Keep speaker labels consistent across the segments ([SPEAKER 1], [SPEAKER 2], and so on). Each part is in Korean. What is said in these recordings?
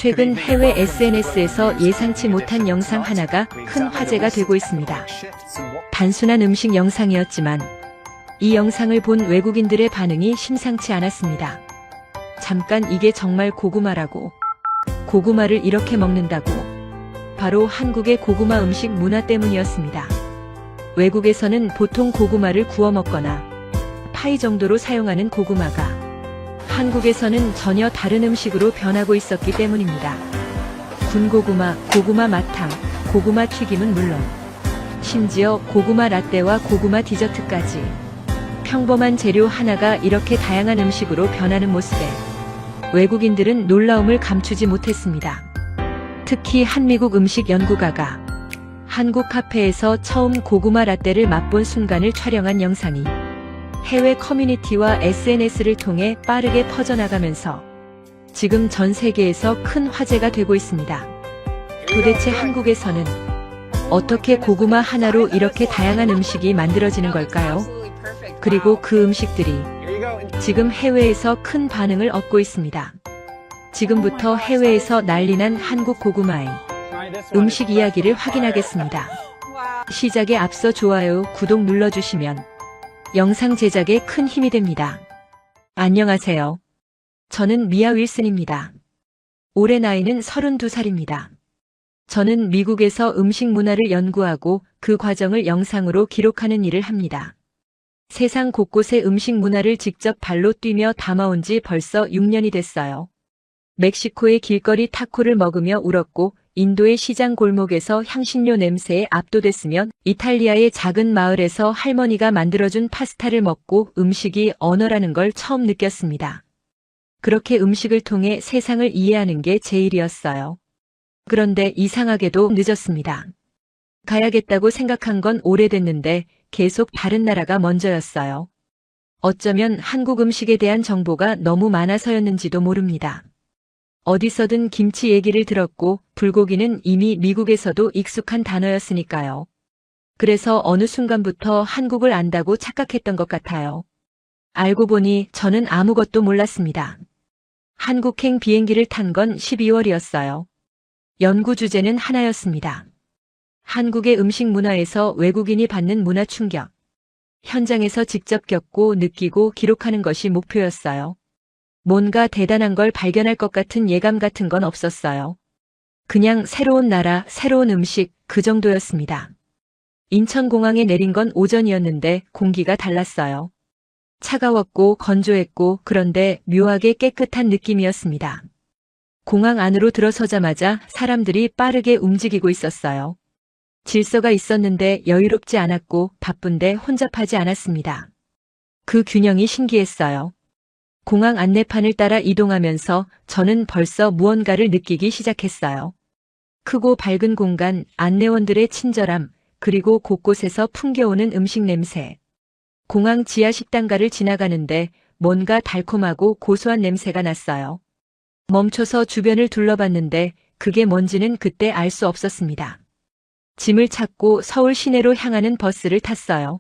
[SPEAKER 1] 최근 해외 SNS에서 예상치 못한 영상 하나가 큰 화제가 되고 있습니다. 단순한 음식 영상이었지만 이 영상을 본 외국인들의 반응이 심상치 않았습니다. 잠깐 이게 정말 고구마라고? 고구마를 이렇게 먹는다고? 바로 한국의 고구마 음식 문화 때문이었습니다. 외국에서는 보통 고구마를 구워 먹거나 파이 정도로 사용하는 고구마가 한국에서는 전혀 다른 음식으로 변하고 있었기 때문입니다. 군고구마, 고구마 마탕, 고구마 튀김은 물론 심지어 고구마 라떼와 고구마 디저트까지 평범한 재료 하나가 이렇게 다양한 음식으로 변하는 모습에 외국인들은 놀라움을 감추지 못했습니다. 특히 한미국 음식 연구가가 한국 카페에서 처음 고구마 라떼를 맛본 순간을 촬영한 영상이 해외 커뮤니티와 SNS를 통해 빠르게 퍼져나가면서 지금 전 세계에서 큰 화제가 되고 있습니다. 도대체 한국에서는 어떻게 고구마 하나로 이렇게 다양한 음식이 만들어지는 걸까요? 그리고 그 음식들이 지금 해외에서 큰 반응을 얻고 있습니다. 지금부터 해외에서 난리난 한국 고구마의 음식 이야기를 확인하겠습니다. 시작에 앞서 좋아요, 구독 눌러주시면 영상 제작에 큰 힘이 됩니다. 안녕하세요. 저는 미아 윌슨입니다. 올해 나이는 32살입니다. 저는 미국에서 음식 문화를 연구하고 그 과정을 영상으로 기록하는 일을 합니다. 세상 곳곳의 음식 문화를 직접 발로 뛰며 담아온 지 벌써 6년이 됐어요. 멕시코의 길거리 타코를 먹으며 울었고 인도의 시장 골목에서 향신료 냄새에 압도됐으면 이탈리아의 작은 마을에서 할머니가 만들어준 파스타를 먹고 음식이 언어라는 걸 처음 느꼈습니다. 그렇게 음식을 통해 세상을 이해하는 게 제 일이었어요. 그런데 이상하게도 늦었습니다. 가야겠다고 생각한 건 오래됐는데 계속 다른 나라가 먼저였어요. 어쩌면 한국 음식에 대한 정보가 너무 많아서였는지도 모릅니다. 어디서든 김치 얘기를 들었고 불고기는 이미 미국에서도 익숙한 단어였으니까요. 그래서 어느 순간부터 한국을 안다고 착각했던 것 같아요. 알고 보니 저는 아무것도 몰랐습니다. 한국행 비행기를 탄 건 12월이었어요. 연구 주제는 하나였습니다. 한국의 음식 문화에서 외국인이 받는 문화 충격. 현장에서 직접 겪고 느끼고 기록하는 것이 목표였어요. 뭔가 대단한 걸 발견할 것 같은 예감 같은 건 없었어요. 그냥 새로운 나라, 새로운 음식, 그 정도였습니다. 인천공항에 내린 건 오전이었는데 공기가 달랐어요. 차가웠고 건조했고 그런데 묘하게 깨끗한 느낌이었습니다. 공항 안으로 들어서자마자 사람들이 빠르게 움직이고 있었어요. 질서가 있었는데 여유롭지 않았고 바쁜데 혼잡하지 않았습니다. 그 균형이 신기했어요. 공항 안내판을 따라 이동하면서 저는 벌써 무언가를 느끼기 시작했어요. 크고 밝은 공간, 안내원들의 친절함, 그리고 곳곳에서 풍겨오는 음식 냄새. 공항 지하 식당가를 지나가는데 뭔가 달콤하고 고소한 냄새가 났어요. 멈춰서 주변을 둘러봤는데 그게 뭔지는 그때 알 수 없었습니다. 짐을 찾고 서울 시내로 향하는 버스를 탔어요.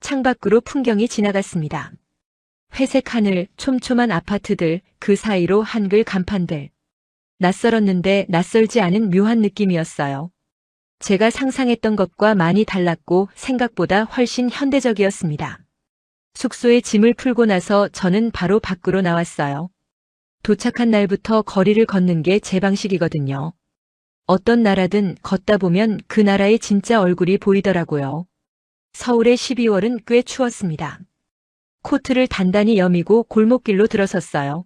[SPEAKER 1] 창밖으로 풍경이 지나갔습니다. 회색 하늘, 촘촘한 아파트들, 그 사이로 한글 간판들. 낯설었는데 낯설지 않은 묘한 느낌이었어요. 제가 상상했던 것과 많이 달랐고 생각보다 훨씬 현대적이었습니다. 숙소에 짐을 풀고 나서 저는 바로 밖으로 나왔어요. 도착한 날부터 거리를 걷는 게 제 방식이거든요. 어떤 나라든 걷다 보면 그 나라의 진짜 얼굴이 보이더라고요. 서울의 12월은 꽤 추웠습니다. 코트를 단단히 여미고 골목길로 들어섰어요.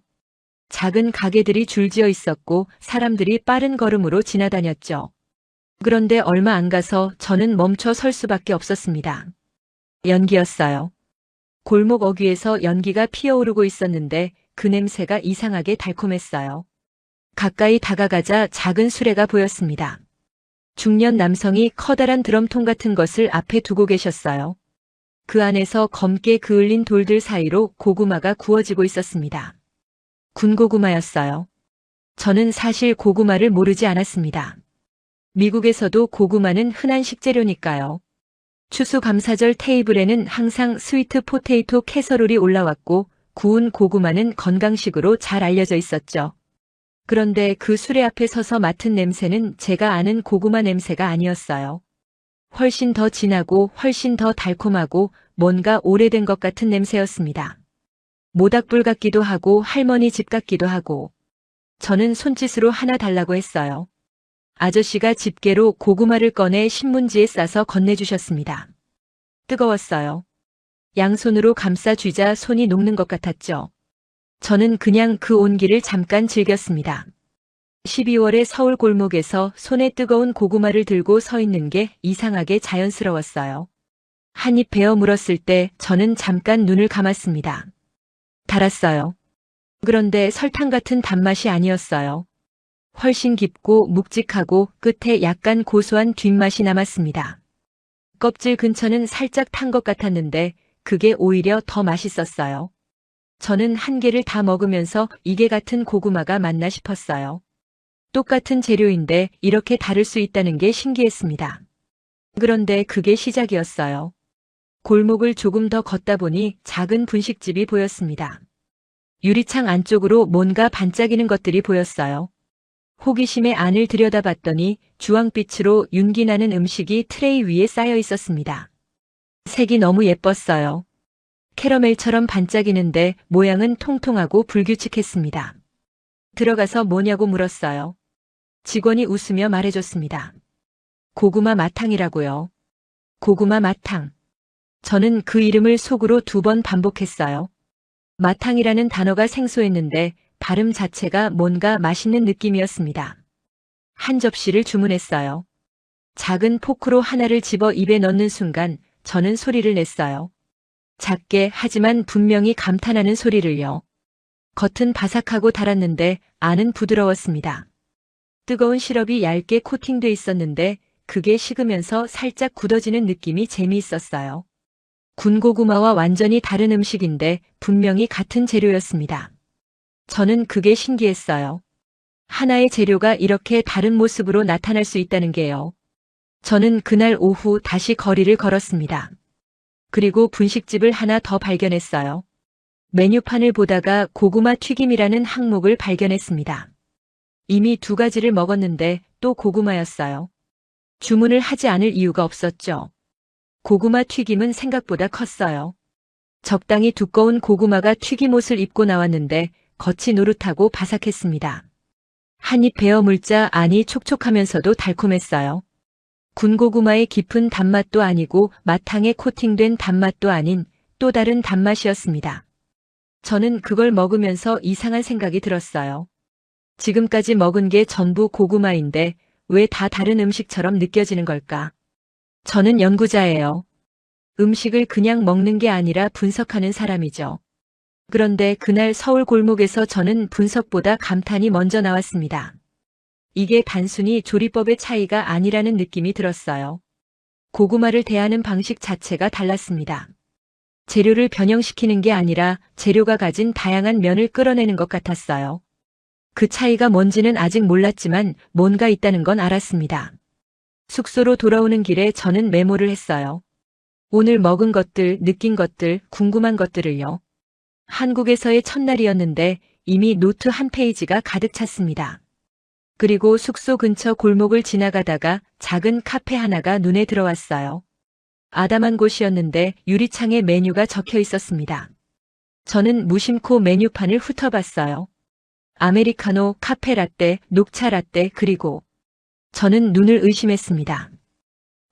[SPEAKER 1] 작은 가게들이 줄지어 있었고 사람들이 빠른 걸음으로 지나다녔죠. 그런데 얼마 안 가서 저는 멈춰 설 수밖에 없었습니다. 연기였어요. 골목 어귀에서 연기가 피어오르고 있었는데 그 냄새가 이상하게 달콤했어요. 가까이 다가가자 작은 수레가 보였습니다. 중년 남성이 커다란 드럼통 같은 것을 앞에 두고 계셨어요. 그 안에서 검게 그을린 돌들 사이로 고구마가 구워지고 있었습니다. 군고구마였어요. 저는 사실 고구마를 모르지 않았습니다. 미국에서도 고구마는 흔한 식재료니까요. 추수감사절 테이블에는 항상 스위트 포테이토 캐서롤이 올라왔고 구운 고구마는 건강식으로 잘 알려져 있었죠. 그런데 그 수레 앞에 서서 맡은 냄새는 제가 아는 고구마 냄새가 아니었어요. 훨씬 더 진하고 훨씬 더 달콤하고 뭔가 오래된 것 같은 냄새였습니다. 모닥불 같기도 하고 할머니 집 같기도 하고. 저는 손짓으로 하나 달라고 했어요. 아저씨가 집게로 고구마를 꺼내 신문지에 싸서 건네주셨습니다. 뜨거웠어요. 양손으로 감싸 쥐자 손이 녹는 것 같았죠. 저는 그냥 그 온기를 잠깐 즐겼습니다. 12월의 서울 골목에서 손에 뜨거운 고구마를 들고 서 있는 게 이상하게 자연스러웠어요. 한 입 베어 물었을 때 저는 잠깐 눈을 감았습니다. 달았어요. 그런데 설탕 같은 단맛이 아니었어요. 훨씬 깊고 묵직하고 끝에 약간 고소한 뒷맛이 남았습니다. 껍질 근처는 살짝 탄 것 같았는데 그게 오히려 더 맛있었어요. 저는 한 개를 다 먹으면서 이게 같은 고구마가 맞나 싶었어요. 똑같은 재료인데 이렇게 다를 수 있다는 게 신기했습니다. 그런데 그게 시작이었어요. 골목을 조금 더 걷다 보니 작은 분식집이 보였습니다. 유리창 안쪽으로 뭔가 반짝이는 것들이 보였어요. 호기심에 안을 들여다봤더니 주황빛으로 윤기나는 음식이 트레이 위에 쌓여 있었습니다. 색이 너무 예뻤어요. 캐러멜처럼 반짝이는데 모양은 통통하고 불규칙했습니다. 들어가서 뭐냐고 물었어요. 직원이 웃으며 말해줬습니다. 고구마 마탕이라고요. 고구마 마탕. 저는 그 이름을 속으로 2번 반복했어요. 마탕이라는 단어가 생소했는데 발음 자체가 뭔가 맛있는 느낌이었습니다. 한 접시를 주문했어요. 작은 포크로 하나를 집어 입에 넣는 순간 저는 소리를 냈어요. 작게 하지만 분명히 감탄하는 소리를요. 겉은 바삭하고 달았는데 안은 부드러웠습니다. 뜨거운 시럽이 얇게 코팅돼 있었는데 그게 식으면서 살짝 굳어지는 느낌이 재미있었어요. 군고구마와 완전히 다른 음식인데 분명히 같은 재료였습니다. 저는 그게 신기했어요. 하나의 재료가 이렇게 다른 모습으로 나타날 수 있다는 게요. 저는 그날 오후 다시 거리를 걸었습니다. 그리고 분식집을 하나 더 발견했어요. 메뉴판을 보다가 고구마 튀김이라는 항목을 발견했습니다. 이미 2가지를 먹었는데 또 고구마였어요. 주문을 하지 않을 이유가 없었죠. 고구마 튀김은 생각보다 컸어요. 적당히 두꺼운 고구마가 튀김옷을 입고 나왔는데 겉이 노릇하고 바삭했습니다. 한 입 베어 물자 안이 촉촉하면서도 달콤했어요. 군고구마의 깊은 단맛도 아니고 마탕에 코팅된 단맛도 아닌 또 다른 단맛이었습니다. 저는 그걸 먹으면서 이상한 생각이 들었어요. 지금까지 먹은 게 전부 고구마인데 왜 다 다른 음식처럼 느껴지는 걸까? 저는 연구자예요. 음식을 그냥 먹는 게 아니라 분석하는 사람이죠. 그런데 그날 서울 골목에서 저는 분석보다 감탄이 먼저 나왔습니다. 이게 단순히 조리법의 차이가 아니라는 느낌이 들었어요. 고구마를 대하는 방식 자체가 달랐습니다. 재료를 변형시키는 게 아니라 재료가 가진 다양한 면을 끌어내는 것 같았어요. 그 차이가 뭔지는 아직 몰랐지만 뭔가 있다는 건 알았습니다. 숙소로 돌아오는 길에 저는 메모를 했어요. 오늘 먹은 것들, 느낀 것들, 궁금한 것들을요. 한국에서의 첫날이었는데 이미 노트 한 페이지가 가득 찼습니다. 그리고 숙소 근처 골목을 지나가다가 작은 카페 하나가 눈에 들어왔어요. 아담한 곳이었는데 유리창에 메뉴가 적혀 있었습니다. 저는 무심코 메뉴판을 훑어봤어요. 아메리카노, 카페라떼, 녹차라떼, 그리고 저는 눈을 의심했습니다.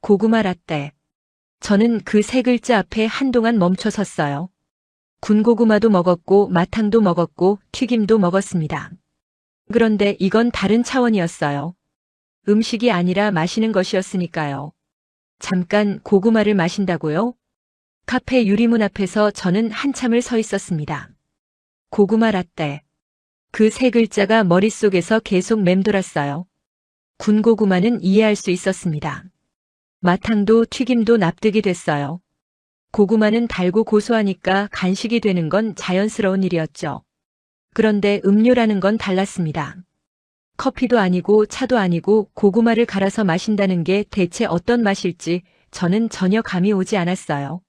[SPEAKER 1] 고구마 라떼. 저는 그 3글자 앞에 한동안 멈춰 섰어요. 군고구마도 먹었고 마탕도 먹었고 튀김도 먹었습니다. 그런데 이건 다른 차원이었어요. 음식이 아니라 마시는 것이었으니까요. 잠깐 고구마를 마신다고요? 카페 유리문 앞에서 저는 한참을 서 있었습니다. 고구마 라떼. 그 3글자가 머릿속에서 계속 맴돌았어요. 군고구마는 이해할 수 있었습니다. 마탕도 튀김도 납득이 됐어요. 고구마는 달고 고소하니까 간식이 되는 건 자연스러운 일이었죠. 그런데 음료라는 건 달랐습니다. 커피도 아니고 차도 아니고 고구마를 갈아서 마신다는 게 대체 어떤 맛일지 저는 전혀 감이 오지 않았어요.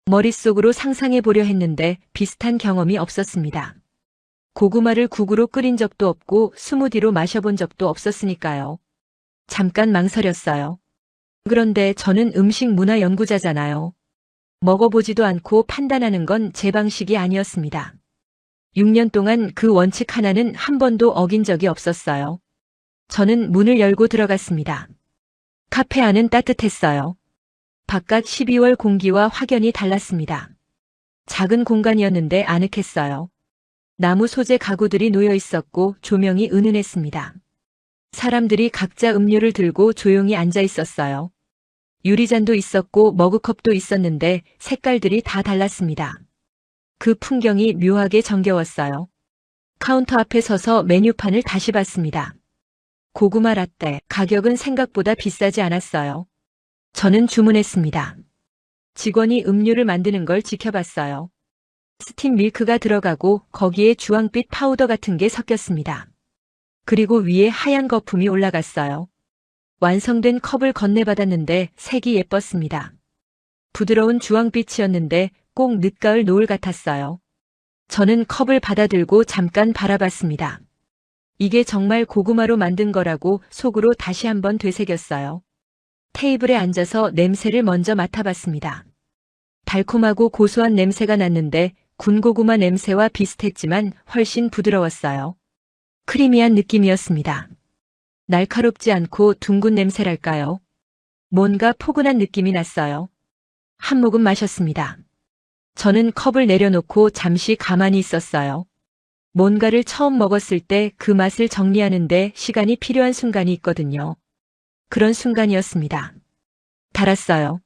[SPEAKER 1] 머릿속으로 상상해 보려 했는데 비슷한 경험이 없었습니다. 고구마를 국으로 끓인 적도 없고 스무디로 마셔본 적도 없었으니까요. 잠깐 망설였어요. 그런데 저는 음식 문화 연구자잖아요. 먹어보지도 않고 판단하는 건 제 방식이 아니었습니다. 6년 동안 그 원칙 하나는 한 번도 어긴 적이 없었어요. 저는 문을 열고 들어갔습니다. 카페 안은 따뜻했어요. 바깥 12월 공기와 확연히 달랐습니다. 작은 공간이었는데 아늑했어요. 나무 소재 가구들이 놓여 있었고 조명이 은은했습니다. 사람들이 각자 음료를 들고 조용히 앉아 있었어요. 유리잔도 있었고 머그컵도 있었는데 색깔들이 다 달랐습니다. 그 풍경이 묘하게 정겨웠어요. 카운터 앞에 서서 메뉴판을 다시 봤습니다. 고구마 라떼, 가격은 생각보다 비싸지 않았어요. 저는 주문했습니다. 직원이 음료를 만드는 걸 지켜봤어요. 스팀 밀크가 들어가고 거기에 주황빛 파우더 같은 게 섞였습니다. 그리고 위에 하얀 거품이 올라갔어요. 완성된 컵을 건네받았는데 색이 예뻤습니다. 부드러운 주황빛이었는데 꼭 늦가을 노을 같았어요. 저는 컵을 받아들고 잠깐 바라봤습니다. 이게 정말 고구마로 만든 거라고 속으로 다시 한번 되새겼어요. 테이블에 앉아서 냄새를 먼저 맡아봤습니다. 달콤하고 고소한 냄새가 났는데 군고구마 냄새와 비슷했지만 훨씬 부드러웠어요. 크리미한 느낌이었습니다. 날카롭지 않고 둥근 냄새랄까요? 뭔가 포근한 느낌이 났어요. 한 모금 마셨습니다. 저는 컵을 내려놓고 잠시 가만히 있었어요. 뭔가를 처음 먹었을 때 그 맛을 정리하는데 시간이 필요한 순간이 있거든요. 그런 순간이었습니다. 달았어요.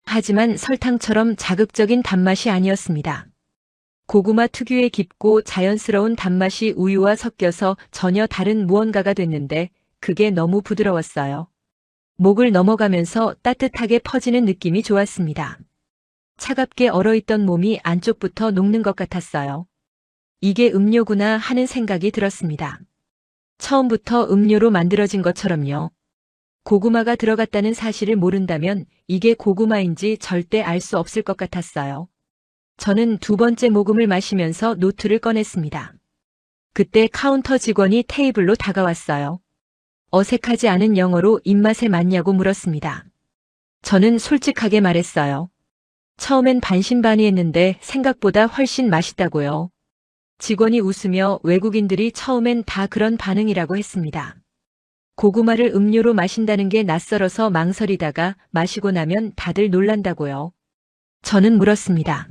[SPEAKER 1] 하지만 설탕처럼 자극적인 단맛이 아니었습니다. 고구마 특유의 깊고 자연스러운 단맛이 우유와 섞여서 전혀 다른 무언가가 됐는데 그게 너무 부드러웠어요. 목을 넘어가면서 따뜻하게 퍼지는 느낌이 좋았습니다. 차갑게 얼어있던 몸이 안쪽부터 녹는 것 같았어요. 이게 음료구나 하는 생각이 들었습니다. 처음부터 음료로 만들어진 것처럼요. 고구마가 들어갔다는 사실을 모른다면 이게 고구마인지 절대 알 수 없을 것 같았어요. 저는 두 번째 모금을 마시면서 노트를 꺼냈습니다. 그때 카운터 직원이 테이블로 다가왔어요. 어색하지 않은 영어로 입맛에 맞냐고 물었습니다. 저는 솔직하게 말했어요. 처음엔 반신반의했는데 생각보다 훨씬 맛있다고요. 직원이 웃으며 외국인들이 처음엔 다 그런 반응이라고 했습니다. 고구마를 음료로 마신다는 게 낯설어서 망설이다가 마시고 나면 다들 놀란다고요. 저는 물었습니다.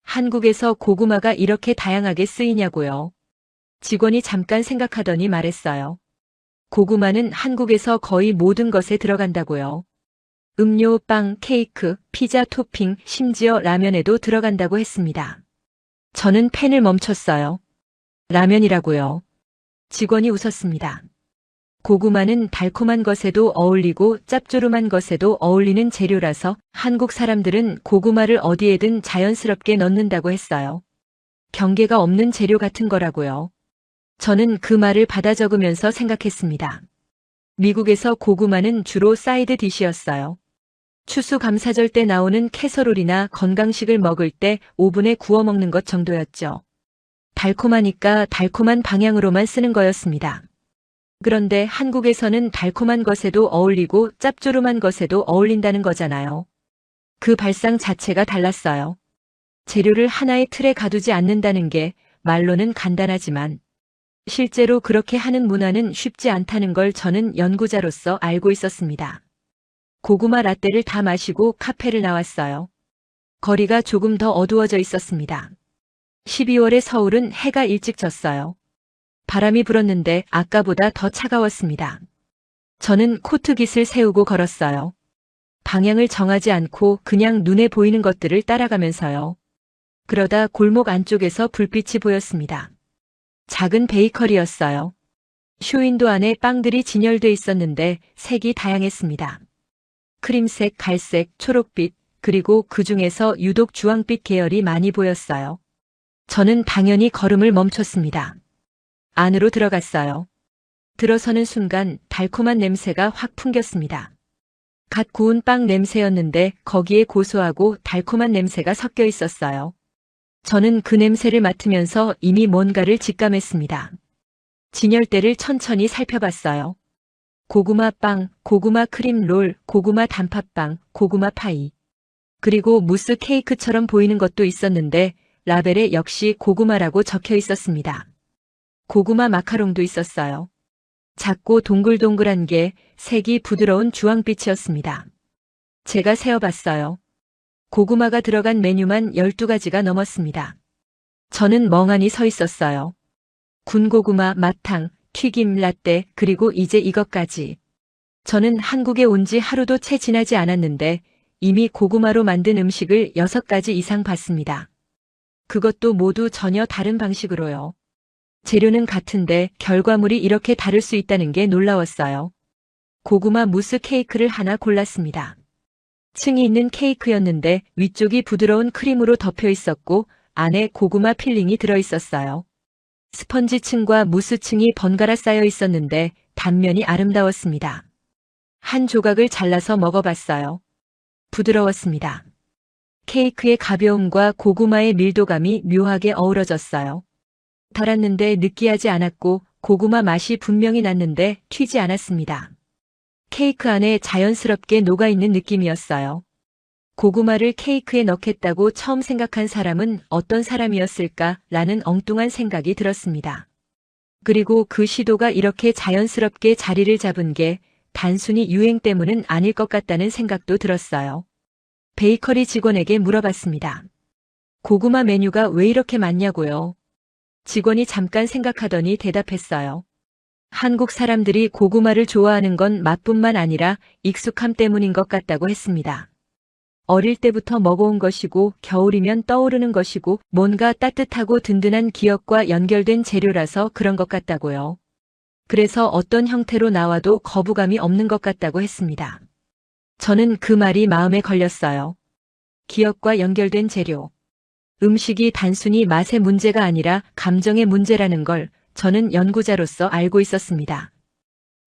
[SPEAKER 1] 한국에서 고구마가 이렇게 다양하게 쓰이냐고요. 직원이 잠깐 생각하더니 말했어요. 고구마는 한국에서 거의 모든 것에 들어간다고요. 음료, 빵, 케이크, 피자 토핑, 심지어 라면에도 들어간다고 했습니다. 저는 펜을 멈췄어요. 라면이라고요. 직원이 웃었습니다. 고구마는 달콤한 것에도 어울리고 짭조름한 것에도 어울리는 재료라서 한국 사람들은 고구마를 어디에든 자연스럽게 넣는다고 했어요. 경계가 없는 재료 같은 거라고요. 저는 그 말을 받아 적으면서 생각했습니다. 미국에서 고구마는 주로 사이드 디시였어요. 추수감사절 때 나오는 캐서롤이나 건강식을 먹을 때 오븐에 구워 먹는 것 정도였죠. 달콤하니까 달콤한 방향으로만 쓰는 거였습니다. 그런데 한국에서는 달콤한 것에도 어울리고 짭조름한 것에도 어울린다는 거잖아요. 그 발상 자체가 달랐어요. 재료를 하나의 틀에 가두지 않는다는 게 말로는 간단하지만 실제로 그렇게 하는 문화는 쉽지 않다는 걸 저는 연구자로서 알고 있었습니다. 고구마 라떼를 다 마시고 카페를 나왔어요. 거리가 조금 더 어두워져 있었습니다. 12월의 서울은 해가 일찍 졌어요. 바람이 불었는데 아까보다 더 차가웠습니다. 저는 코트깃을 세우고 걸었어요. 방향을 정하지 않고 그냥 눈에 보이는 것들을 따라가면서요. 그러다 골목 안쪽에서 불빛이 보였습니다. 작은 베이커리였어요. 쇼윈도 안에 빵들이 진열돼 있었는데 색이 다양했습니다. 크림색, 갈색, 초록빛, 그리고 그 중에서 유독 주황빛 계열이 많이 보였어요. 저는 당연히 걸음을 멈췄습니다. 안으로 들어갔어요. 들어서는 순간 달콤한 냄새가 확 풍겼습니다. 갓 구운 빵 냄새였는데 거기에 고소하고 달콤한 냄새가 섞여 있었어요. 저는 그 냄새를 맡으면서 이미 뭔가를 직감했습니다. 진열대를 천천히 살펴봤어요. 고구마 빵, 고구마 크림 롤, 고구마 단팥빵, 고구마 파이. 그리고 무스 케이크처럼 보이는 것도 있었는데 라벨에 역시 고구마라고 적혀 있었습니다. 고구마 마카롱도 있었어요. 작고 동글동글한 게 색이 부드러운 주황빛이었습니다. 제가 세어봤어요. 고구마가 들어간 메뉴만 12가지가 넘었습니다. 저는 멍하니 서 있었어요. 군고구마, 마탕, 튀김, 라떼, 그리고 이제 이것까지. 저는 한국에 온 지 하루도 채 지나지 않았는데 이미 고구마로 만든 음식을 6가지 이상 봤습니다. 그것도 모두 전혀 다른 방식으로요. 재료는 같은데 결과물이 이렇게 다를 수 있다는 게 놀라웠어요. 고구마 무스 케이크를 하나 골랐습니다. 층이 있는 케이크였는데 위쪽이 부드러운 크림으로 덮여 있었고 안에 고구마 필링이 들어 있었어요. 스펀지 층과 무스 층이 번갈아 쌓여 있었는데 단면이 아름다웠습니다. 한 조각을 잘라서 먹어봤어요. 부드러웠습니다. 케이크의 가벼움과 고구마의 밀도감이 묘하게 어우러졌어요. 달았는데 느끼하지 않았고 고구마 맛이 분명히 났는데 튀지 않았습니다. 케이크 안에 자연스럽게 녹아있는 느낌이었어요. 고구마를 케이크에 넣겠다고 처음 생각한 사람은 어떤 사람이었을까 라는 엉뚱한 생각이 들었습니다. 그리고 그 시도가 이렇게 자연스럽게 자리를 잡은 게 단순히 유행 때문은 아닐 것 같다는 생각도 들었어요. 베이커리 직원에게 물어봤습니다. 고구마 메뉴가 왜 이렇게 많냐고요? 직원이 잠깐 생각하더니 대답했어요. 한국 사람들이 고구마를 좋아하는 건 맛뿐만 아니라 익숙함 때문인 것 같다고 했습니다. 어릴 때부터 먹어온 것이고 겨울이면 떠오르는 것이고 뭔가 따뜻하고 든든한 기억과 연결된 재료라서 그런 것 같다고요. 그래서 어떤 형태로 나와도 거부감이 없는 것 같다고 했습니다. 저는 그 말이 마음에 걸렸어요. 기억과 연결된 재료. 음식이 단순히 맛의 문제가 아니라 감정의 문제라는 걸 저는 연구자로서 알고 있었습니다.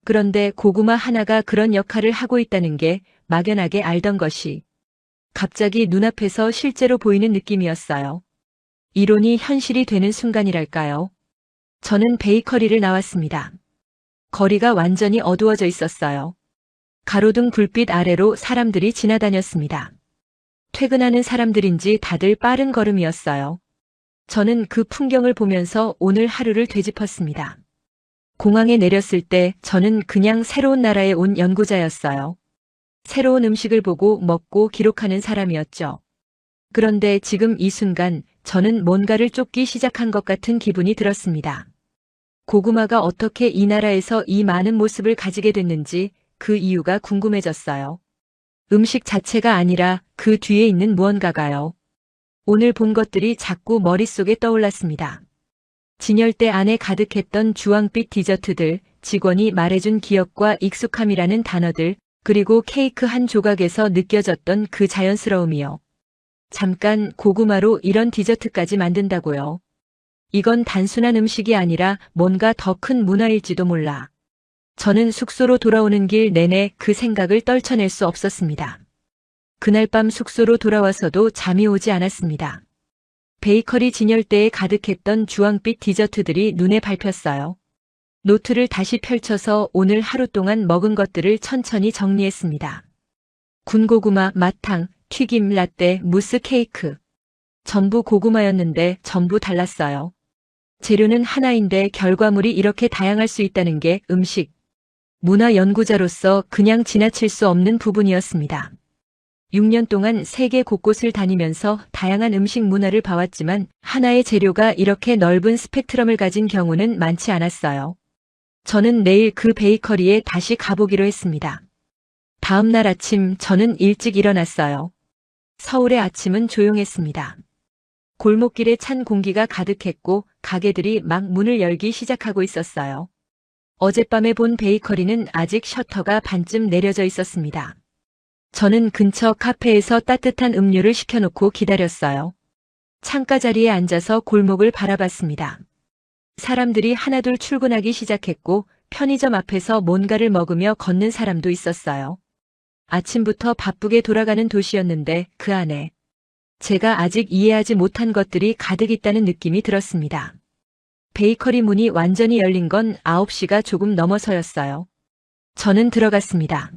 [SPEAKER 1] 그런데 고구마 하나가 그런 역할을 하고 있다는 게 막연하게 알던 것이 갑자기 눈앞에서 실제로 보이는 느낌이었어요. 이론이 현실이 되는 순간이랄까요? 저는 베이커리를 나왔습니다. 거리가 완전히 어두워져 있었어요. 가로등 불빛 아래로 사람들이 지나다녔습니다. 퇴근하는 사람들인지 다들 빠른 걸음이었어요. 저는 그 풍경을 보면서 오늘 하루를 되짚었습니다. 공항에 내렸을 때 저는 그냥 새로운 나라에 온 연구자였어요. 새로운 음식을 보고 먹고 기록하는 사람이었죠. 그런데 지금 이 순간 저는 뭔가를 쫓기 시작한 것 같은 기분이 들었습니다. 고구마가 어떻게 이 나라에서 이 많은 모습을 가지게 됐는지 그 이유가 궁금해졌어요. 음식 자체가 아니라 그 뒤에 있는 무언가가요. 오늘 본 것들이 자꾸 머릿속에 떠올랐습니다. 진열대 안에 가득했던 주황빛 디저트들, 직원이 말해준 기억과 익숙함이라는 단어들, 그리고 케이크 한 조각에서 느껴졌던 그 자연스러움이요. 잠깐 고구마로 이런 디저트까지 만든다고요. 이건 단순한 음식이 아니라 뭔가 더 큰 문화일지도 몰라. 저는 숙소로 돌아오는 길 내내 그 생각을 떨쳐낼 수 없었습니다. 그날 밤 숙소로 돌아와서도 잠이 오지 않았습니다. 베이커리 진열대에 가득했던 주황빛 디저트들이 눈에 밟혔어요. 노트를 다시 펼쳐서 오늘 하루 동안 먹은 것들을 천천히 정리했습니다. 군고구마, 마탕, 튀김, 라떼, 무스 케이크. 전부 고구마였는데 전부 달랐어요. 재료는 하나인데 결과물이 이렇게 다양할 수 있다는 게 음식, 문화 연구자로서 그냥 지나칠 수 없는 부분이었습니다. 6년 동안 세계 곳곳을 다니면서 다양한 음식 문화를 봐왔지만 하나의 재료가 이렇게 넓은 스펙트럼을 가진 경우는 많지 않았어요. 저는 내일 그 베이커리에 다시 가보기로 했습니다. 다음 날 아침 저는 일찍 일어났어요. 서울의 아침은 조용했습니다. 골목길에 찬 공기가 가득했고 가게들이 막 문을 열기 시작하고 있었어요. 어젯밤에 본 베이커리는 아직 셔터가 반쯤 내려져 있었습니다. 저는 근처 카페에서 따뜻한 음료를 시켜놓고 기다렸어요. 창가 자리에 앉아서 골목을 바라봤습니다. 사람들이 하나둘 출근하기 시작했고 편의점 앞에서 뭔가를 먹으며 걷는 사람도 있었어요. 아침부터 바쁘게 돌아가는 도시였는데 그 안에 제가 아직 이해하지 못한 것들이 가득 있다는 느낌이 들었습니다. 베이커리 문이 완전히 열린 건 9시가 조금 넘어서였어요. 저는 들어갔습니다.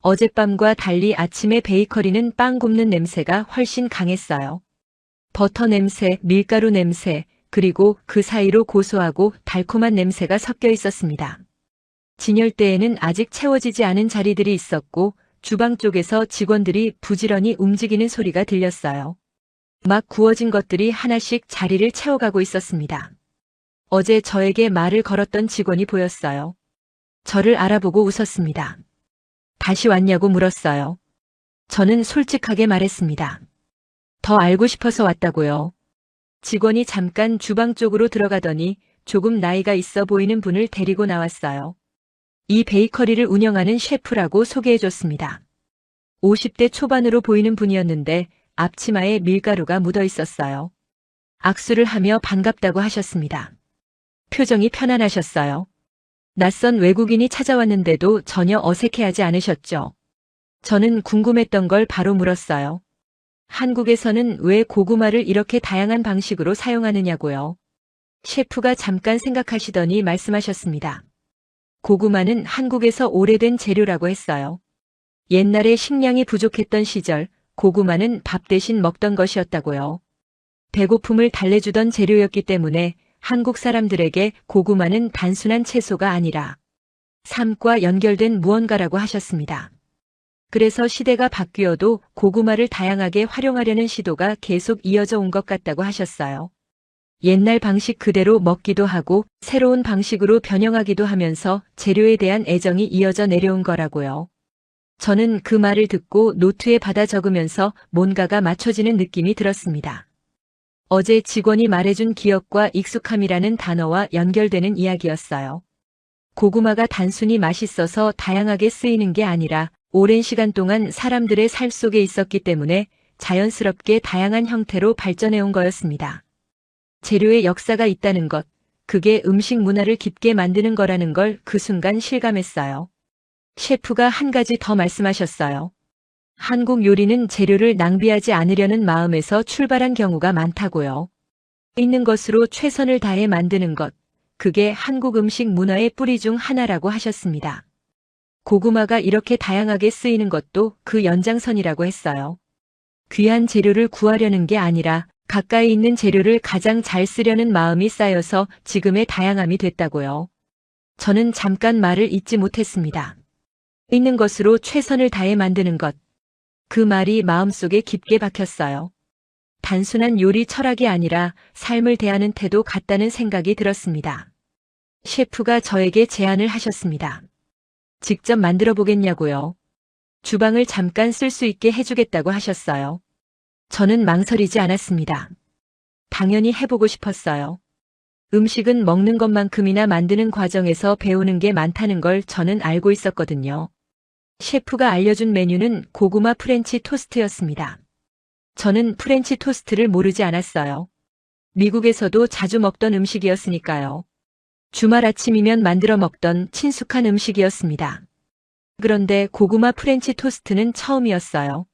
[SPEAKER 1] 어젯밤과 달리 아침에 베이커리는 빵 굽는 냄새가 훨씬 강했어요. 버터 냄새, 밀가루 냄새, 그리고 그 사이로 고소하고 달콤한 냄새가 섞여 있었습니다. 진열대에는 아직 채워지지 않은 자리들이 있었고 주방 쪽에서 직원들이 부지런히 움직이는 소리가 들렸어요. 막 구워진 것들이 하나씩 자리를 채워가고 있었습니다. 어제 저에게 말을 걸었던 직원이 보였어요. 저를 알아보고 웃었습니다. 다시 왔냐고 물었어요. 저는 솔직하게 말했습니다. 더 알고 싶어서 왔다고요. 직원이 잠깐 주방 쪽으로 들어가더니 조금 나이가 있어 보이는 분을 데리고 나왔어요. 이 베이커리를 운영하는 셰프라고 소개해줬습니다. 50대 초반으로 보이는 분이었는데 앞치마에 밀가루가 묻어 있었어요. 악수를 하며 반갑다고 하셨습니다. 표정이 편안하셨어요. 낯선 외국인이 찾아왔는데도 전혀 어색해하지 않으셨죠? 저는 궁금했던 걸 바로 물었어요. 한국에서는 왜 고구마를 이렇게 다양한 방식으로 사용하느냐고요. 셰프가 잠깐 생각하시더니 말씀하셨습니다. 고구마는 한국에서 오래된 재료라고 했어요. 옛날에 식량이 부족했던 시절 고구마는 밥 대신 먹던 것이었다고요. 배고픔을 달래주던 재료였기 때문에 한국 사람들에게 고구마는 단순한 채소가 아니라 삶과 연결된 무언가라고 하셨습니다. 그래서 시대가 바뀌어도 고구마를 다양하게 활용하려는 시도가 계속 이어져 온 것 같다고 하셨어요. 옛날 방식 그대로 먹기도 하고 새로운 방식으로 변형하기도 하면서 재료에 대한 애정이 이어져 내려온 거라고요. 저는 그 말을 듣고 노트에 받아 적으면서 뭔가가 맞춰지는 느낌이 들었습니다. 어제 직원이 말해준 기억과 익숙함이라는 단어와 연결되는 이야기였어요. 고구마가 단순히 맛있어서 다양하게 쓰이는 게 아니라 오랜 시간 동안 사람들의 삶 속에 있었기 때문에 자연스럽게 다양한 형태로 발전해온 거였습니다. 재료에 역사가 있다는 것, 그게 음식 문화를 깊게 만드는 거라는 걸 그 순간 실감했어요. 셰프가 한 가지 더 말씀하셨어요. 한국 요리는 재료를 낭비하지 않으려는 마음에서 출발한 경우가 많다고요. 있는 것으로 최선을 다해 만드는 것, 그게 한국 음식 문화의 뿌리 중 하나라고 하셨습니다. 고구마가 이렇게 다양하게 쓰이는 것도 그 연장선이라고 했어요. 귀한 재료를 구하려는 게 아니라 가까이 있는 재료를 가장 잘 쓰려는 마음이 쌓여서 지금의 다양함이 됐다고요. 저는 잠깐 말을 잇지 못했습니다. 있는 것으로 최선을 다해 만드는 것. 그 말이 마음속에 깊게 박혔어요. 단순한 요리 철학이 아니라 삶을 대하는 태도 같다는 생각이 들었습니다. 셰프가 저에게 제안을 하셨습니다. 직접 만들어 보겠냐고요. 주방을 잠깐 쓸 수 있게 해주겠다고 하셨어요. 저는 망설이지 않았습니다. 당연히 해보고 싶었어요. 음식은 먹는 것만큼이나 만드는 과정에서 배우는 게 많다는 걸 저는 알고 있었거든요. 셰프가 알려준 메뉴는 고구마 프렌치 토스트였습니다. 저는 프렌치 토스트를 모르지 않았어요. 미국에서도 자주 먹던 음식이었으니까요. 주말 아침이면 만들어 먹던 친숙한 음식이었습니다. 그런데 고구마 프렌치 토스트는 처음이었어요.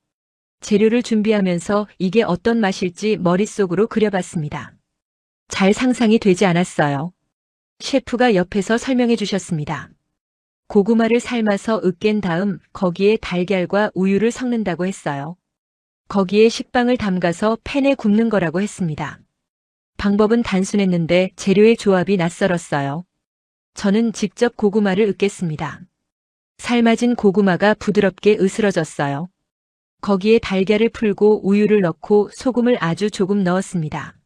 [SPEAKER 1] 재료를 준비하면서 이게 어떤 맛일지 머릿속으로 그려봤습니다. 잘 상상이 되지 않았어요. 셰프가 옆에서 설명해 주셨습니다. 고구마를 삶아서 으깬 다음 거기에 달걀과 우유를 섞는다고 했어요. 거기에 식빵을 담가서 팬에 굽는 거라고 했습니다. 방법은 단순했는데 재료의 조합이 낯설었어요. 저는 직접 고구마를 으깼습니다. 삶아진 고구마가 부드럽게 으스러졌어요. 거기에 달걀을 풀고 우유를 넣고 소금을 아주 조금 넣었습니다.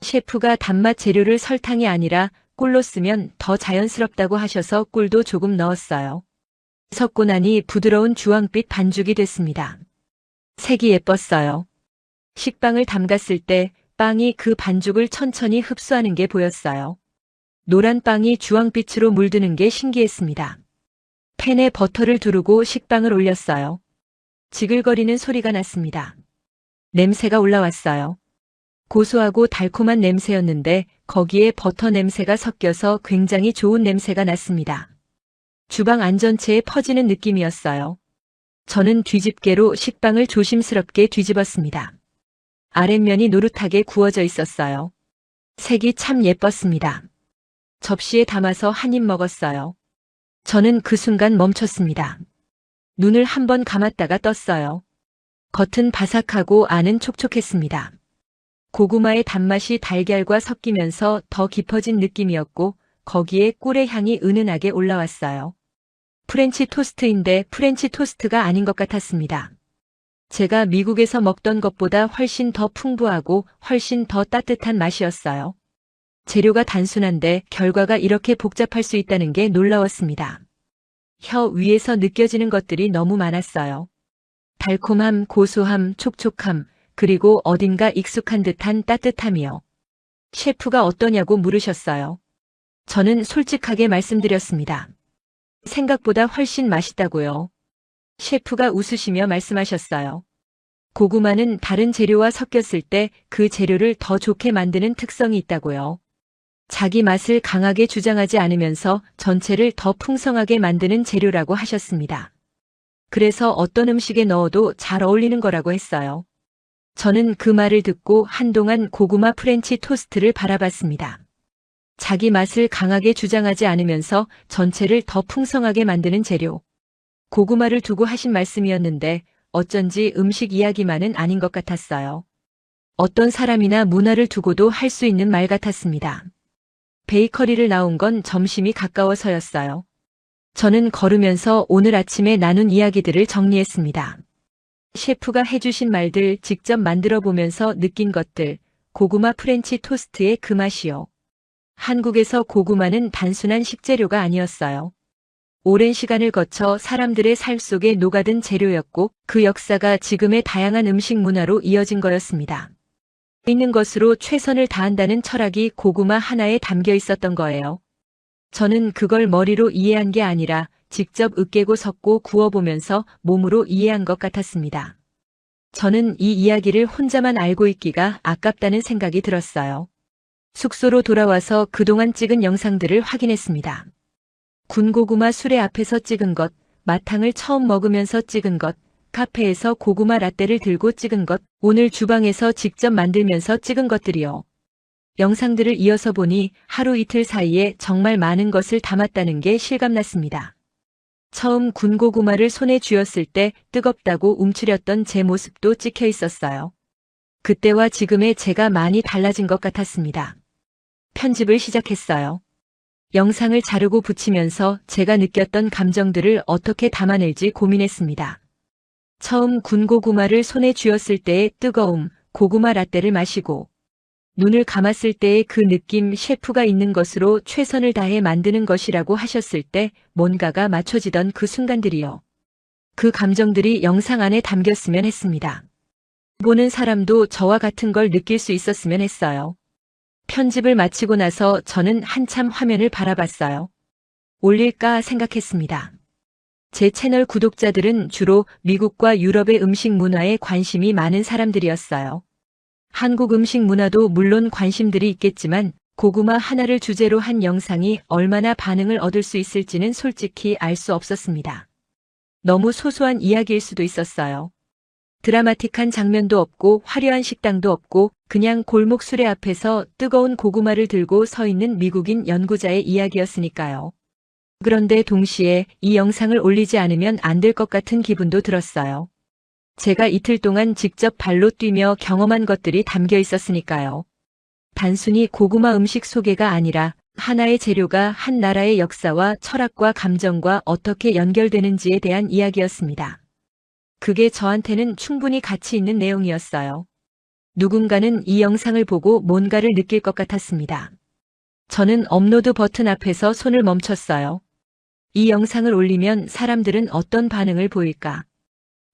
[SPEAKER 1] 셰프가 단맛 재료를 설탕이 아니라 꿀로 쓰면 더 자연스럽다고 하셔서 꿀도 조금 넣었어요. 섞고 나니 부드러운 주황빛 반죽이 됐습니다. 색이 예뻤어요. 식빵을 담갔을 때 빵이 그 반죽을 천천히 흡수하는 게 보였어요. 노란 빵이 주황빛으로 물드는 게 신기했습니다. 팬에 버터를 두르고 식빵을 올렸어요. 지글거리는 소리가 났습니다. 냄새가 올라왔어요. 고소하고 달콤한 냄새였는데 거기에 버터 냄새가 섞여서 굉장히 좋은 냄새가 났습니다. 주방 안전체에 퍼지는 느낌이었어요. 저는 뒤집개로 식빵을 조심스럽게 뒤집었습니다. 아랫면이 노릇하게 구워져 있었어요. 색이 참 예뻤습니다. 접시에 담아서 한 입 먹었어요. 저는 그 순간 멈췄습니다. 눈을 한번 감았다가 떴어요. 겉은 바삭하고 안은 촉촉했습니다. 고구마의 단맛이 달걀과 섞이면서 더 깊어진 느낌이었고 거기에 꿀의 향이 은은하게 올라왔어요. 프렌치 토스트인데 프렌치 토스트가 아닌 것 같았습니다. 제가 미국에서 먹던 것보다 훨씬 더 풍부하고 훨씬 더 따뜻한 맛이었어요. 재료가 단순한데 결과가 이렇게 복잡할 수 있다는 게 놀라웠습니다. 혀 위에서 느껴지는 것들이 너무 많았어요. 달콤함, 고소함, 촉촉함, 그리고 어딘가 익숙한 듯한 따뜻함이요. 셰프가 어떠냐고 물으셨어요. 저는 솔직하게 말씀드렸습니다. 생각보다 훨씬 맛있다고요. 셰프가 웃으시며 말씀하셨어요. 고구마는 다른 재료와 섞였을 때 그 재료를 더 좋게 만드는 특성이 있다고요. 자기 맛을 강하게 주장하지 않으면서 전체를 더 풍성하게 만드는 재료라고 하셨습니다. 그래서 어떤 음식에 넣어도 잘 어울리는 거라고 했어요. 저는 그 말을 듣고 한동안 고구마 프렌치 토스트를 바라봤습니다. 자기 맛을 강하게 주장하지 않으면서 전체를 더 풍성하게 만드는 재료. 고구마를 두고 하신 말씀이었는데 어쩐지 음식 이야기만은 아닌 것 같았어요. 어떤 사람이나 문화를 두고도 할 수 있는 말 같았습니다. 베이커리를 나온 건 점심이 가까워서였어요. 저는 걸으면서 오늘 아침에 나눈 이야기들을 정리했습니다. 셰프가 해주신 말들, 직접 만들어 보면서 느낀 것들, 고구마 프렌치 토스트의 그 맛이요. 한국에서 고구마는 단순한 식재료가 아니었어요. 오랜 시간을 거쳐 사람들의 삶 속에 녹아든 재료였고 그 역사가 지금의 다양한 음식 문화로 이어진 거였습니다. 있는 것으로 최선을 다한다는 철학이 고구마 하나에 담겨 있었던 거예요. 저는 그걸 머리로 이해한 게 아니라 직접 으깨고 섞고 구워보면서 몸으로 이해한 것 같았습니다. 저는 이 이야기를 혼자만 알고 있기가 아깝다는 생각이 들었어요. 숙소로 돌아와서 그동안 찍은 영상들을 확인했습니다. 군고구마 수레 앞에서 찍은 것, 마탕을 처음 먹으면서 찍은 것, 카페에서 고구마 라떼를 들고 찍은 것, 오늘 주방에서 직접 만들면서 찍은 것들이요. 영상들을 이어서 보니 하루 이틀 사이에 정말 많은 것을 담았다는 게 실감났습니다. 처음 군고구마를 손에 쥐었을 때 뜨겁다고 움츠렸던 제 모습도 찍혀 있었어요. 그때와 지금의 제가 많이 달라진 것 같았습니다. 편집을 시작했어요. 영상을 자르고 붙이면서 제가 느꼈던 감정들을 어떻게 담아낼지 고민했습니다. 처음 군고구마를 손에 쥐었을 때의 뜨거움, 고구마 라떼를 마시고 눈을 감았을 때의 그 느낌, 셰프가 있는 것으로 최선을 다해 만드는 것이라고 하셨을 때 뭔가가 맞춰지던 그 순간들이요. 그 감정들이 영상 안에 담겼으면 했습니다. 보는 사람도 저와 같은 걸 느낄 수 있었으면 했어요. 편집을 마치고 나서 저는 한참 화면을 바라봤어요. 올릴까 생각했습니다. 제 채널 구독자들은 주로 미국과 유럽의 음식 문화에 관심이 많은 사람들이었어요. 한국 음식 문화도 물론 관심들이 있겠지만 고구마 하나를 주제로 한 영상이 얼마나 반응을 얻을 수 있을지는 솔직히 알 수 없었습니다. 너무 소소한 이야기일 수도 있었어요. 드라마틱한 장면도 없고 화려한 식당도 없고 그냥 골목 수레 앞에서 뜨거운 고구마를 들고 서 있는 미국인 연구자의 이야기였으니까요. 그런데 동시에 이 영상을 올리지 않으면 안 될 것 같은 기분도 들었어요. 제가 이틀 동안 직접 발로 뛰며 경험한 것들이 담겨 있었으니까요. 단순히 고구마 음식 소개가 아니라 하나의 재료가 한 나라의 역사와 철학과 감정과 어떻게 연결되는지에 대한 이야기였습니다. 그게 저한테는 충분히 가치 있는 내용이었어요. 누군가는 이 영상을 보고 뭔가를 느낄 것 같았습니다. 저는 업로드 버튼 앞에서 손을 멈췄어요. 이 영상을 올리면 사람들은 어떤 반응을 보일까?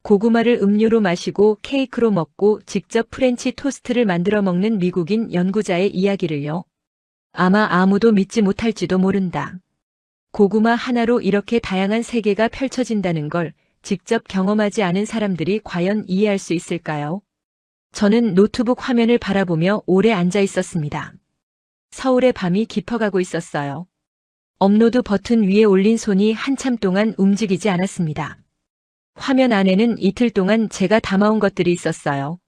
[SPEAKER 1] 고구마를 음료로 마시고 케이크로 먹고 직접 프렌치 토스트를 만들어 먹는 미국인 연구자의 이야기를요. 아마 아무도 믿지 못할지도 모른다. 고구마 하나로 이렇게 다양한 세계가 펼쳐진다는 걸 직접 경험하지 않은 사람들이 과연 이해할 수 있을까요? 저는 노트북 화면을 바라보며 오래 앉아 있었습니다. 서울의 밤이 깊어가고 있었어요. 업로드 버튼 위에 올린 손이 한참 동안 움직이지 않았습니다. 화면 안에는 이틀 동안 제가 담아온 것들이 있었어요.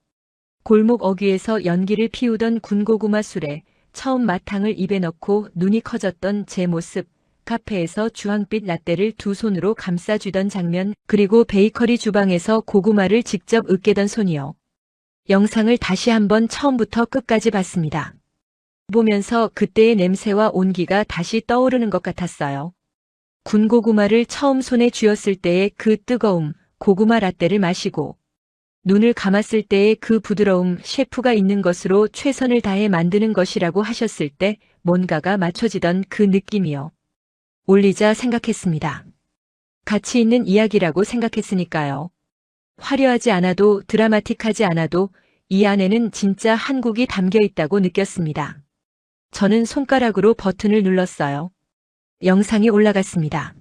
[SPEAKER 1] 골목 어귀에서 연기를 피우던 군고구마 술에 처음 마탕을 입에 넣고 눈이 커졌던 제 모습, 카페에서 주황빛 라떼를 두 손으로 감싸주던 장면, 그리고 베이커리 주방에서 고구마를 직접 으깨던 손이요. 영상을 다시 한번 처음부터 끝까지 봤습니다. 보면서 그때의 냄새와 온기가 다시 떠오르는 것 같았어요. 군고구마를 처음 손에 쥐었을 때의 그 뜨거움, 고구마 라떼를 마시고 눈을 감았을 때의 그 부드러움, 셰프가 있는 것으로 최선을 다해 만드는 것이라고 하셨을 때 뭔가가 맞춰지던 그 느낌이요. 올리자 생각했습니다. 가치 있는 이야기라고 생각했으니까요. 화려하지 않아도 드라마틱하지 않아도 이 안에는 진짜 한국이 담겨 있다고 느꼈습니다. 저는 손가락으로 버튼을 눌렀어요. 영상이 올라갔습니다.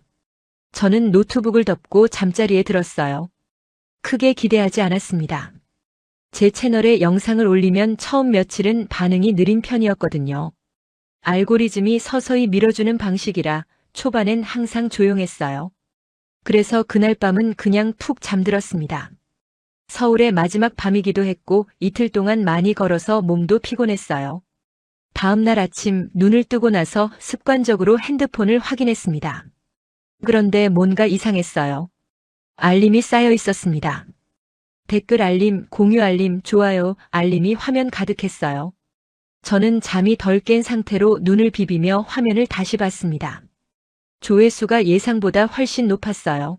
[SPEAKER 1] 저는 노트북을 덮고 잠자리에 들었어요. 크게 기대하지 않았습니다. 제 채널에 영상을 올리면 처음 며칠은 반응이 느린 편이었거든요. 알고리즘이 서서히 밀어주는 방식이라 초반엔 항상 조용했어요. 그래서 그날 밤은 그냥 푹 잠들었습니다. 서울의 마지막 밤이기도 했고 이틀 동안 많이 걸어서 몸도 피곤했어요. 다음날 아침 눈을 뜨고 나서 습관적으로 핸드폰을 확인했습니다. 그런데 뭔가 이상했어요. 알림이 쌓여 있었습니다. 댓글 알림, 공유 알림, 좋아요, 알림이 화면 가득했어요. 저는 잠이 덜 깬 상태로 눈을 비비며 화면을 다시 봤습니다. 조회수가 예상보다 훨씬 높았어요.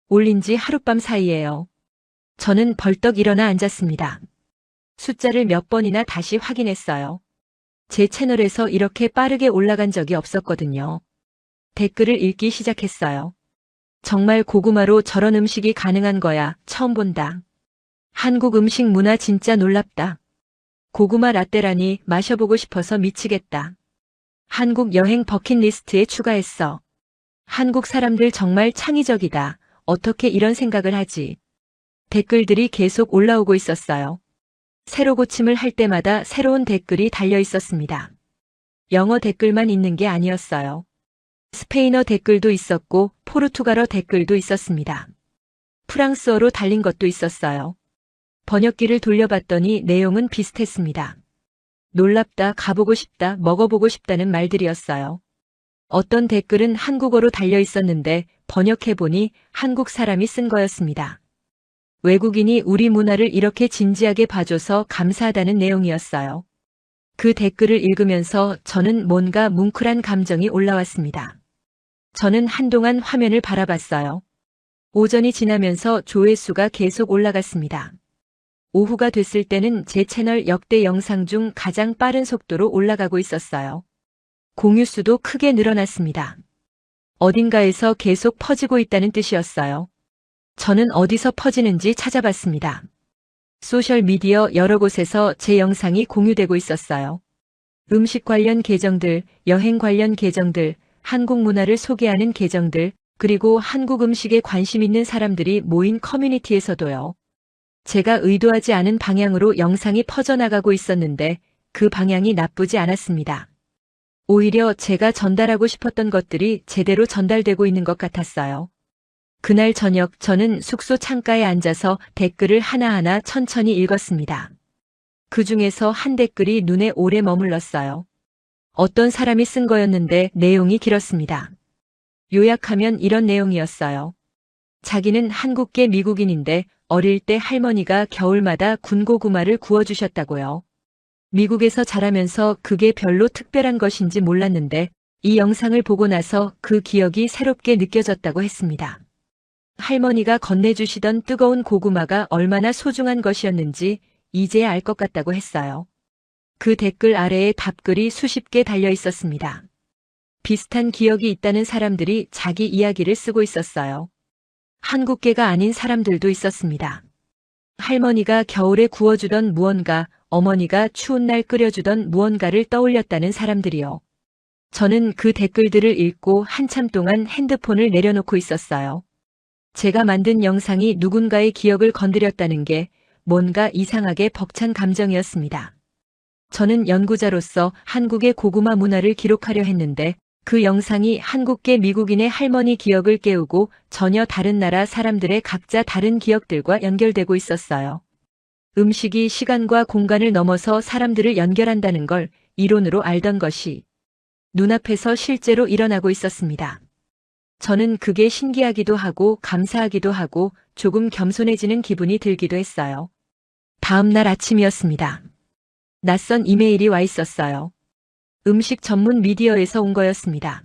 [SPEAKER 1] 올린 지 하룻밤 사이에요. 저는 벌떡 일어나 앉았습니다. 숫자를 몇 번이나 다시 확인했어요. 제 채널에서 이렇게 빠르게 올라간 적이 없었거든요. 댓글을 읽기 시작했어요. 정말 고구마로 저런 음식이 가능한 거야. 처음 본다. 한국 음식 문화 진짜 놀랍다. 고구마 라떼라니 마셔보고 싶어서 미치겠다. 한국 여행 버킷리스트에 추가했어. 한국 사람들 정말 창의적이다. 어떻게 이런 생각을 하지? 댓글들이 계속 올라오고 있었어요. 새로 고침을 할 때마다 새로운 댓글이 달려 있었습니다. 영어 댓글만 있는 게 아니었어요. 스페인어 댓글도 있었고 포르투갈어 댓글도 있었습니다. 프랑스어로 달린 것도 있었어요. 번역기를 돌려봤더니 내용은 비슷했습니다. 놀랍다, 가보고 싶다, 먹어보고 싶다는 말들이었어요. 어떤 댓글은 한국어로 달려 있었는데 번역해보니 한국 사람이 쓴 거였습니다. 외국인이 우리 문화를 이렇게 진지하게 봐줘서 감사하다는 내용이었어요. 그 댓글을 읽으면서 저는 뭔가 뭉클한 감정이 올라왔습니다. 저는 한동안 화면을 바라봤어요. 오전이 지나면서 조회수가 계속 올라갔습니다. 오후가 됐을 때는 제 채널 역대 영상 중 가장 빠른 속도로 올라가고 있었어요. 공유수도 크게 늘어났습니다. 어딘가에서 계속 퍼지고 있다는 뜻이었어요. 저는 어디서 퍼지는지 찾아봤습니다. 소셜미디어 여러 곳에서 제 영상이 공유되고 있었어요. 음식 관련 계정들, 여행 관련 계정들, 한국 문화를 소개하는 계정들, 그리고 한국 음식에 관심 있는 사람들이 모인 커뮤니티에서도요. 제가 의도하지 않은 방향으로 영상이 퍼져나가고 있었는데 그 방향이 나쁘지 않았습니다. 오히려 제가 전달하고 싶었던 것들이 제대로 전달되고 있는 것 같았어요. 그날 저녁 저는 숙소 창가에 앉아서 댓글을 하나하나 천천히 읽었습니다. 그 중에서 한 댓글이 눈에 오래 머물렀어요. 어떤 사람이 쓴 거였는데 내용이 길었습니다. 요약하면 이런 내용이었어요. 자기는 한국계 미국인인데 어릴 때 할머니가 겨울마다 군고구마를 구워주셨다고요. 미국에서 자라면서 그게 별로 특별한 것인지 몰랐는데 이 영상을 보고 나서 그 기억이 새롭게 느껴졌다고 했습니다. 할머니가 건네주시던 뜨거운 고구마가 얼마나 소중한 것이었는지 이제야 알 것 같다고 했어요. 그 댓글 아래에 답글이 수십 개 달려 있었습니다. 비슷한 기억이 있다는 사람들이 자기 이야기를 쓰고 있었어요. 한국계가 아닌 사람들도 있었습니다. 할머니가 겨울에 구워주던 무언가, 어머니가 추운 날 끓여주던 무언가를 떠올렸다는 사람들이요. 저는 그 댓글들을 읽고 한참 동안 핸드폰을 내려놓고 있었어요. 제가 만든 영상이 누군가의 기억을 건드렸다는 게 뭔가 이상하게 벅찬 감정이었습니다. 저는 연구자로서 한국의 고구마 문화를 기록하려 했는데 그 영상이 한국계 미국인의 할머니 기억을 깨우고 전혀 다른 나라 사람들의 각자 다른 기억들과 연결되고 있었어요. 음식이 시간과 공간을 넘어서 사람들을 연결한다는 걸 이론으로 알던 것이 눈앞에서 실제로 일어나고 있었습니다. 저는 그게 신기하기도 하고 감사하기도 하고 조금 겸손해지는 기분이 들기도 했어요. 다음 날 아침이었습니다. 낯선 이메일이 와 있었어요. 음식 전문 미디어에서 온 거였습니다.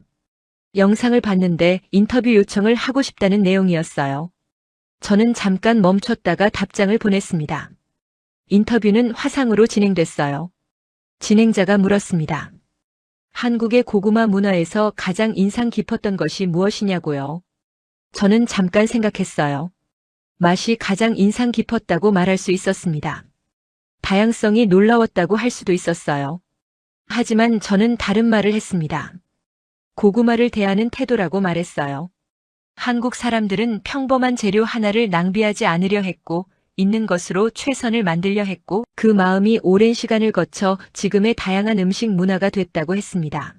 [SPEAKER 1] 영상을 봤는데 인터뷰 요청을 하고 싶다는 내용이었어요. 저는 잠깐 멈췄다가 답장을 보냈습니다. 인터뷰는 화상으로 진행됐어요. 진행자가 물었습니다. 한국의 고구마 문화에서 가장 인상 깊었던 것이 무엇이냐고요? 저는 잠깐 생각했어요. 맛이 가장 인상 깊었다고 말할 수 있었습니다. 다양성이 놀라웠다고 할 수도 있었어요. 하지만 저는 다른 말을 했습니다. 고구마를 대하는 태도라고 말했어요. 한국 사람들은 평범한 재료 하나를 낭비하지 않으려 했고, 있는 것으로 최선을 만들려 했고, 그 마음이 오랜 시간을 거쳐 지금의 다양한 음식 문화가 됐다고 했습니다.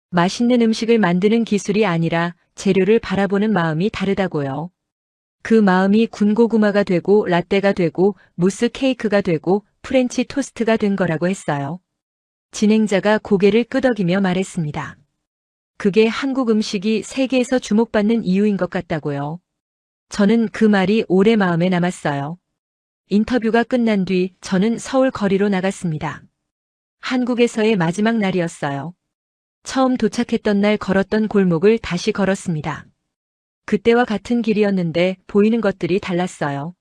[SPEAKER 1] 맛있는 음식을 만드는 기술이 아니라 재료를 바라보는 마음이 다르다고요. 그 마음이 군고구마가 되고 라떼가 되고 무스 케이크가 되고 프렌치 토스트가 된 거라고 했어요. 진행자가 고개를 끄덕이며 말했습니다. 그게 한국 음식이 세계에서 주목받는 이유인 것 같다고요. 저는 그 말이 오래 마음에 남았어요. 인터뷰가 끝난 뒤 저는 서울 거리로 나갔습니다. 한국에서의 마지막 날이었어요. 처음 도착했던 날 걸었던 골목을 다시 걸었습니다. 그때와 같은 길이었는데 보이는 것들이 달랐어요.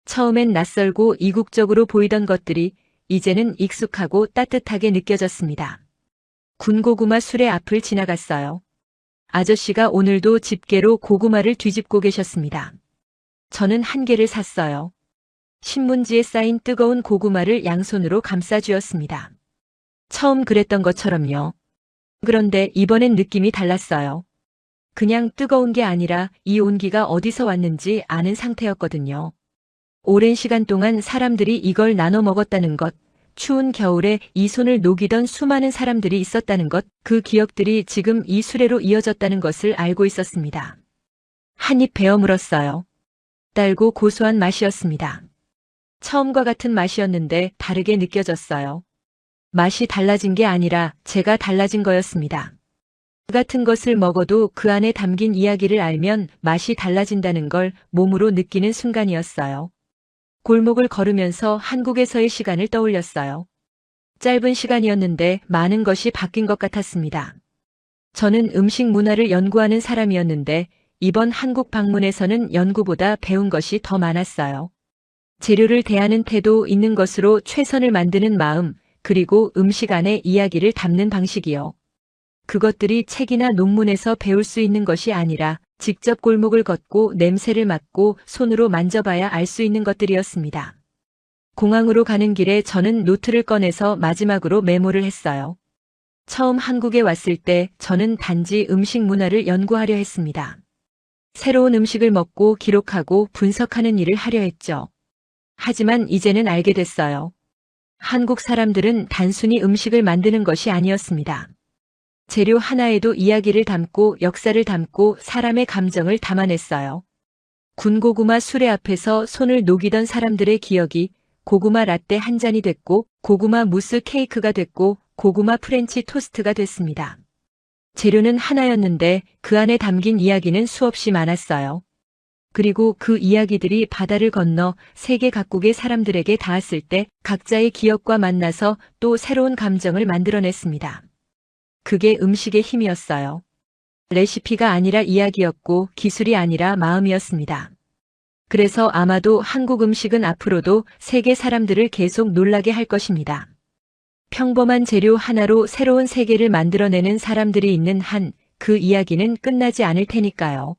[SPEAKER 1] 처음엔 낯설고 이국적으로 보이던 것들이 이제는 익숙하고 따뜻하게 느껴졌습니다. 군고구마 수레 앞을 지나갔어요. 아저씨가 오늘도 집게로 고구마를 뒤집고 계셨습니다. 저는 한 개를 샀어요. 신문지에 쌓인 뜨거운 고구마를 양손으로 감싸쥐었습니다. 처음 그랬던 것처럼요. 그런데 이번엔 느낌이 달랐어요. 그냥 뜨거운 게 아니라 이 온기가 어디서 왔는지 아는 상태였거든요. 오랜 시간 동안 사람들이 이걸 나눠 먹었다는 것, 추운 겨울에 이 손을 녹이던 수많은 사람들이 있었다는 것, 그 기억들이 지금 이 수레로 이어졌다는 것을 알고 있었습니다. 한 입 베어 물었어요. 달고 고소한 맛이었습니다. 처음과 같은 맛이었는데 다르게 느껴졌어요. 맛이 달라진 게 아니라 제가 달라진 거였습니다. 같은 것을 먹어도 그 안에 담긴 이야기를 알면 맛이 달라진다는 걸 몸으로 느끼는 순간이었어요. 골목을 걸으면서 한국에서의 시간을 떠올렸어요. 짧은 시간이었는데 많은 것이 바뀐 것 같았습니다. 저는 음식 문화를 연구하는 사람이었는데 이번 한국 방문에서는 연구보다 배운 것이 더 많았어요. 재료를 대하는 태도, 있는 것으로 최선을 만드는 마음, 그리고 음식 안에 이야기를 담는 방식이요. 그것들이 책이나 논문에서 배울 수 있는 것이 아니라 직접 골목을 걷고 냄새를 맡고 손으로 만져봐야 알 수 있는 것들이었습니다. 공항으로 가는 길에 저는 노트를 꺼내서 마지막으로 메모를 했어요. 처음 한국에 왔을 때 저는 단지 음식 문화를 연구하려 했습니다. 새로운 음식을 먹고 기록하고 분석하는 일을 하려 했죠. 하지만 이제는 알게 됐어요. 한국 사람들은 단순히 음식을 만드는 것이 아니었습니다. 재료 하나에도 이야기를 담고 역사를 담고 사람의 감정을 담아냈어요. 군고구마 수레 앞에서 손을 녹이던 사람들의 기억이 고구마 라떼 한 잔이 됐고 고구마 무스 케이크가 됐고 고구마 프렌치 토스트가 됐습니다. 재료는 하나였는데 그 안에 담긴 이야기는 수없이 많았어요. 그리고 그 이야기들이 바다를 건너 세계 각국의 사람들에게 닿았을 때 각자의 기억과 만나서 또 새로운 감정을 만들어냈습니다. 그게 음식의 힘이었어요. 레시피가 아니라 이야기였고 기술이 아니라 마음이었습니다. 그래서 아마도 한국 음식은 앞으로도 세계 사람들을 계속 놀라게 할 것입니다. 평범한 재료 하나로 새로운 세계를 만들어내는 사람들이 있는 한 그 이야기는 끝나지 않을 테니까요.